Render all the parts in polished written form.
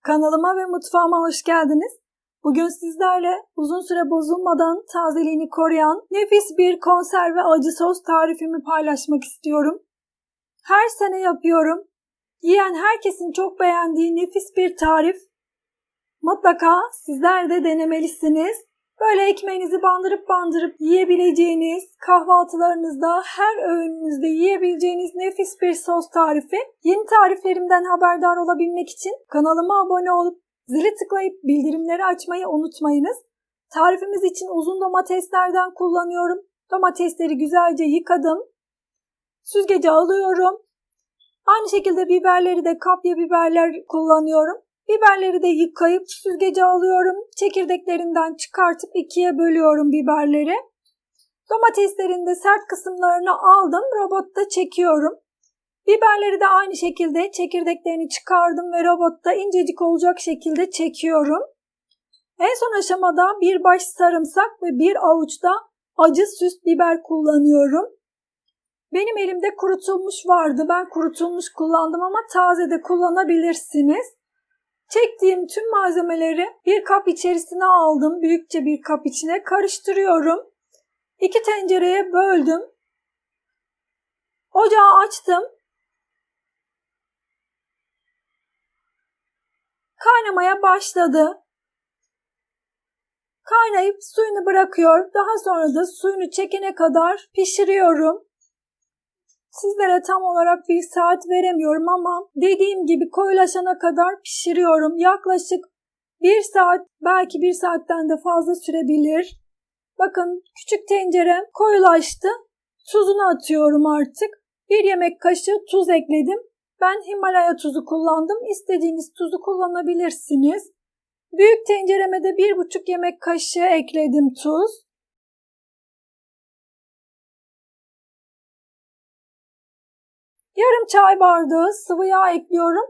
Kanalıma ve mutfağıma hoş geldiniz. Bugün sizlerle uzun süre bozulmadan tazeliğini koruyan nefis bir konserve acı sos tarifimi paylaşmak istiyorum. Her sene yapıyorum. Yiyen herkesin çok beğendiği nefis bir tarif. Mutlaka sizler de denemelisiniz. Böyle ekmeğinizi bandırıp yiyebileceğiniz, kahvaltılarınızda, her öğününüzde yiyebileceğiniz nefis bir sos tarifi. Yeni tariflerimden haberdar olabilmek için kanalıma abone olup zili tıklayıp bildirimleri açmayı unutmayınız. Tarifimiz için uzun domateslerden kullanıyorum. Domatesleri güzelce yıkadım. Süzgece alıyorum. Aynı şekilde biberleri de kapya biberler kullanıyorum. Biberleri de yıkayıp süzgece alıyorum. Çekirdeklerinden çıkartıp ikiye bölüyorum biberleri. Domateslerin de sert kısımlarını aldım. Robotta çekiyorum. Biberleri de aynı şekilde çekirdeklerini çıkardım ve robotta incecik olacak şekilde çekiyorum. En son aşamada bir baş sarımsak ve bir avuç da acı süs biber kullanıyorum. Benim elimde kurutulmuş vardı. Ben kurutulmuş kullandım ama taze de kullanabilirsiniz. Çektiğim tüm malzemeleri bir kap içerisine aldım. Büyükçe bir kap içine karıştırıyorum. 2 tencereye böldüm. Ocağı açtım. Kaynamaya başladı. Kaynayıp suyunu bırakıyor. Daha sonra da suyunu çekene kadar pişiriyorum. Sizlere tam olarak bir saat veremiyorum ama dediğim gibi koyulaşana kadar pişiriyorum. Yaklaşık 1 saat, belki 1 saatten de fazla sürebilir. Bakın küçük tencerem koyulaştı. Tuzunu atıyorum artık. 1 yemek kaşığı tuz ekledim. Ben Himalaya tuzu kullandım. İstediğiniz tuzu kullanabilirsiniz. Büyük tencereme de 1,5 yemek kaşığı ekledim tuz. Yarım çay bardağı sıvı yağ ekliyorum.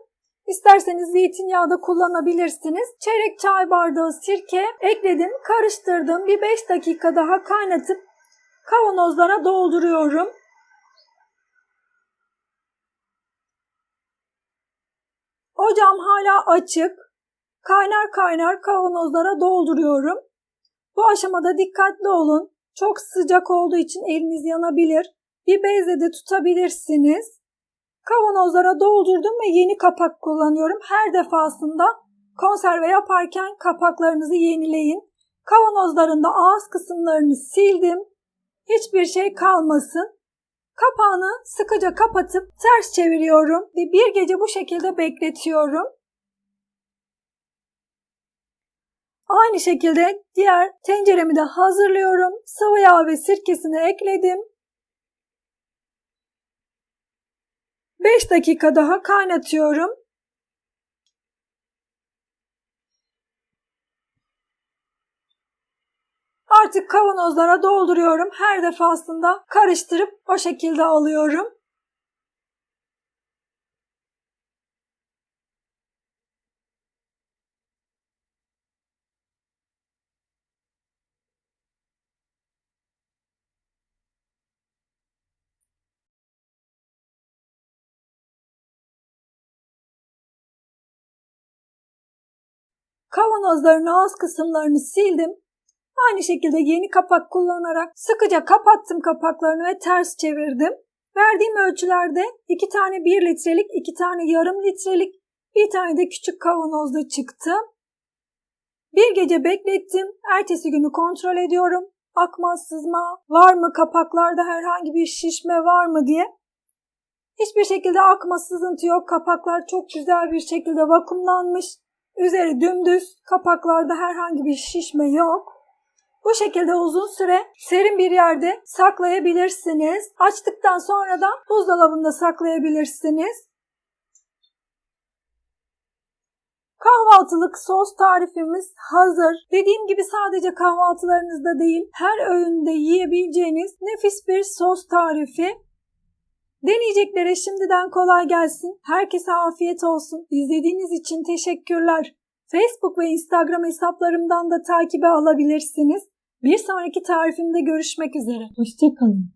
İsterseniz zeytinyağı da kullanabilirsiniz. Çeyrek çay bardağı sirke ekledim, karıştırdım. Bir 5 dakika daha kaynatıp kavanozlara dolduruyorum. Ocağım hala açık. Kaynar kaynar kavanozlara dolduruyorum. Bu aşamada dikkatli olun. Çok sıcak olduğu için eliniz yanabilir. Bir bezle de tutabilirsiniz. Kavanozlara doldurdum ve yeni kapak kullanıyorum. Her defasında konserve yaparken kapaklarınızı yenileyin. Kavanozların da ağız kısımlarını sildim. Hiçbir şey kalmasın. Kapağını sıkıca kapatıp ters çeviriyorum ve bir gece bu şekilde bekletiyorum. Aynı şekilde diğer tenceremi de hazırlıyorum. Sıvı yağ ve sirkesini ekledim. 5 dakika daha kaynatıyorum. Artık kavanozlara dolduruyorum. Her defasında karıştırıp o şekilde alıyorum. Kavanozların ağız kısımlarını sildim. Aynı şekilde yeni kapak kullanarak sıkıca kapattım kapaklarını ve ters çevirdim. Verdiğim ölçülerde 2 tane 1 litrelik, 2 tane yarım litrelik, bir tane de küçük kavanozda çıktı. Bir gece beklettim. Ertesi günü kontrol ediyorum. Akma, sızma var mı? Kapaklarda herhangi bir şişme var mı diye. Hiçbir şekilde akma, sızıntı yok. Kapaklar çok güzel bir şekilde vakumlanmış. Üzeri dümdüz. Kapaklarda herhangi bir şişme yok. Bu şekilde uzun süre serin bir yerde saklayabilirsiniz. Açtıktan sonra da buzdolabında saklayabilirsiniz. Kahvaltılık sos tarifimiz hazır. Dediğim gibi sadece kahvaltılarınızda değil, her öğünde yiyebileceğiniz nefis bir sos tarifi. Deneyeceklere şimdiden kolay gelsin. Herkese afiyet olsun. İzlediğiniz için teşekkürler. Facebook ve Instagram hesaplarımdan da takibe alabilirsiniz. Bir sonraki tarifimde görüşmek üzere. Hoşça kalın.